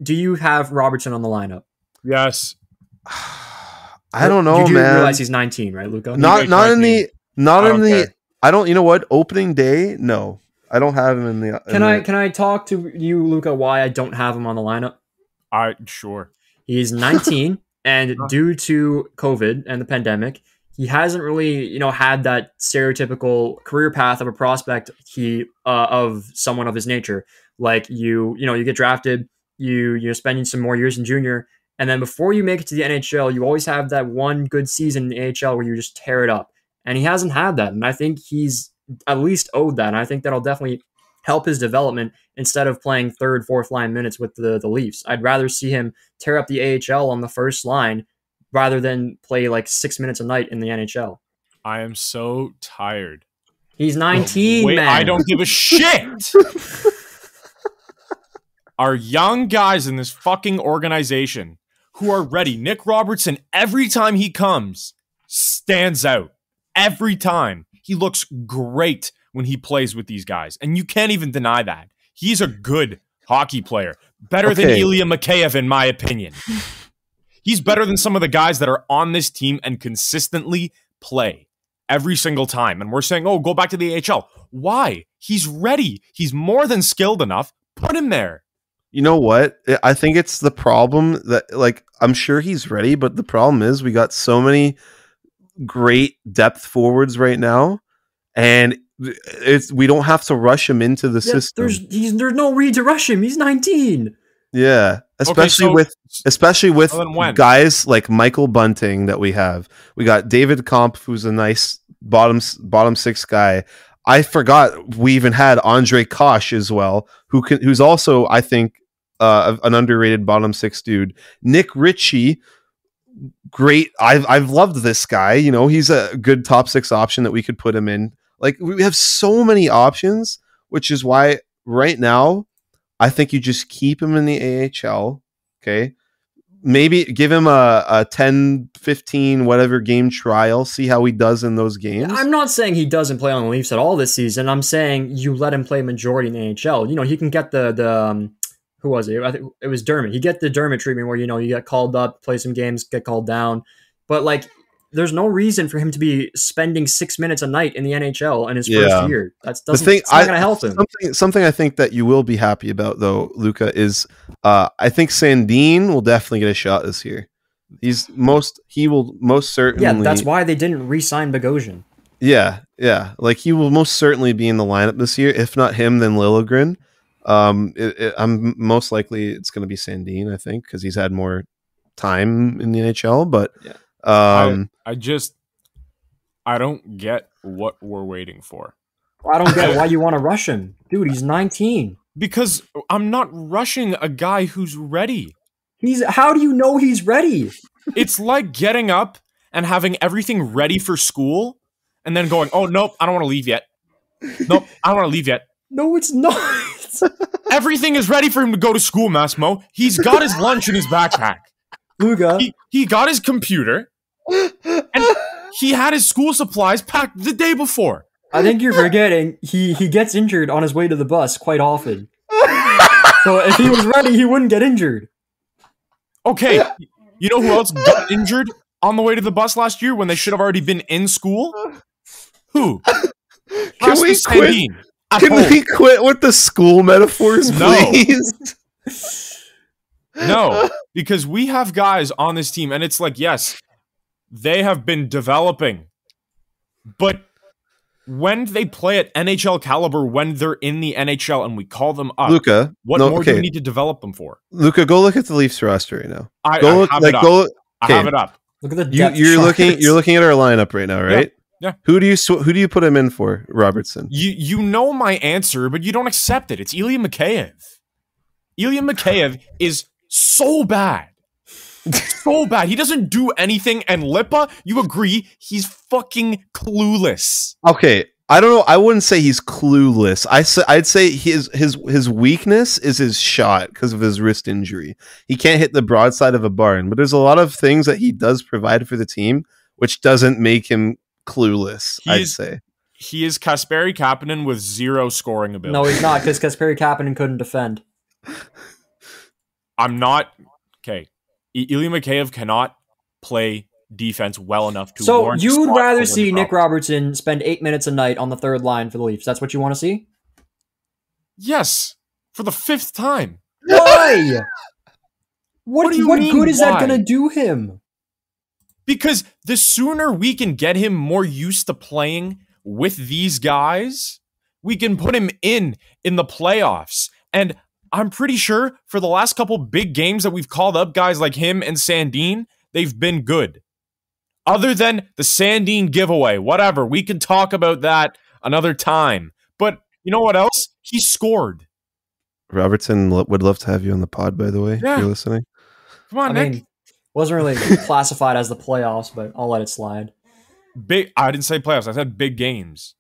do you have Robertson on the lineup? Yes. I don't know, you do man. realize he's 19, right, Luca? Not in the care. I don't. You know what? Opening day, no, I don't have him in the. Can I talk to you, Luca? Why I don't have him on the lineup? Sure. He's 19, and due to COVID and the pandemic, he hasn't really, had that stereotypical career path of a prospect. Of someone of his nature, like you get drafted, you're spending some more years in junior, and then before you make it to the NHL, you always have that one good season in the AHL where you just tear it up. And he hasn't had that, and I think he's at least owed that. And I think that'll definitely help his development instead of playing third, fourth line minutes with the Leafs. I'd rather see him tear up the AHL on the first line rather than play like 6 minutes a night in the NHL. I am so tired. He's 19, man. I don't give a shit. Our young guys in this fucking organization who are ready. Nick Robertson, every time he comes, stands out. Every time. He looks great when he plays with these guys. And you can't even deny that. He's a good hockey player. Better than Ilya Mikheyev, in my opinion. He's better than some of the guys that are on this team and consistently play every single time. And we're saying, oh, go back to the AHL. Why? He's ready. He's more than skilled enough. Put him there. You know what? I think it's the problem that, like, I'm sure he's ready, but the problem is we got so many great depth forwards right now, and we don't have to rush him into the system. There's no need to rush him. He's 19. Yeah, especially with guys like Michael Bunting that we have. We got David Kampf, who's a nice bottom six guy. I forgot we even had Andre Kosh as well, who's also, I think, an underrated bottom six dude. Nick Ritchie, great. I've loved this guy. He's a good top six option that we could put him in. Like, we have so many options, which is why right now I think you just keep him in the AHL. Okay. Maybe give him a 10, 15, whatever game trial. See how he does in those games. I'm not saying he doesn't play on the Leafs at all this season. I'm saying you let him play majority in the AHL. He can get the who was it? I think it was Dermott. He get the Dermott treatment where, you get called up, play some games, get called down. But like, there's no reason for him to be spending 6 minutes a night in the NHL in his first year. It's not going to help him. Something I think that you will be happy about, though, Luca, is I think Sandin will definitely get a shot this year. He will most certainly. Yeah, that's why they didn't re-sign Bogosian. Yeah. Like, he will most certainly be in the lineup this year. If not him, then Liljegren. I'm most likely it's going to be Sandin, I think, because he's had more time in the NHL. But I don't get what we're waiting for. I don't get why you want to rush him. Dude, he's 19. Because I'm not rushing a guy who's ready. How do you know he's ready? It's like getting up and having everything ready for school and then going, oh, nope, I don't want to leave yet. Nope, I don't want to leave yet. No, it's not. Everything is ready for him to go to school, Massimo. He's got his lunch in his backpack. Luga. He got his computer, and he had his school supplies packed the day before. I think you're forgetting he gets injured on his way to the bus quite often. So if he was ready, he wouldn't get injured. Okay, you know who else got injured on the way to the bus last year when they should have already been in school? Who? Can we quit? Can we quit with the school metaphors, please? No, because we have guys on this team, and it's like, yes, they have been developing, but when they play at NHL caliber, when they're in the NHL and we call them up, Luca, what more do we need to develop them for? Luca, go look at the Leafs roster right now. I have it up. Look at the depth you're looking at our lineup right now, right? Yeah. Who do you put him in for, Robertson? You know my answer, but you don't accept it. It's Ilya Mikheyev. Ilya Mikheyev is so bad. So bad. He doesn't do anything, and Lipa, you agree, he's fucking clueless. Okay, I don't know. I wouldn't say he's clueless. I'd say his weakness is his shot because of his wrist injury. He can't hit the broadside of a barn, but there's a lot of things that he does provide for the team, which doesn't make him clueless. I'd say he is Kasperi Kapanen with zero scoring ability. No, he's not, because Kasperi Kapanen couldn't defend. I'm not okay. Ilya Mikheyev cannot play defense well enough to. So you would rather see Nick Robertson spend 8 minutes a night on the third line for the Leafs? That's what you want to see? Yes, for the 5th time. Why? What good is that going to do him? Because the sooner we can get him more used to playing with these guys, we can put him in the playoffs. And I'm pretty sure for the last couple big games that we've called up guys like him and Sandin, they've been good. Other than the Sandin giveaway, whatever, we can talk about that another time. But you know what else? He scored. Robertson would love to have you on the pod, by the way, if you're listening. Come on, Nick. Wasn't really classified as the playoffs, but I'll let it slide. I didn't say playoffs. I said big games.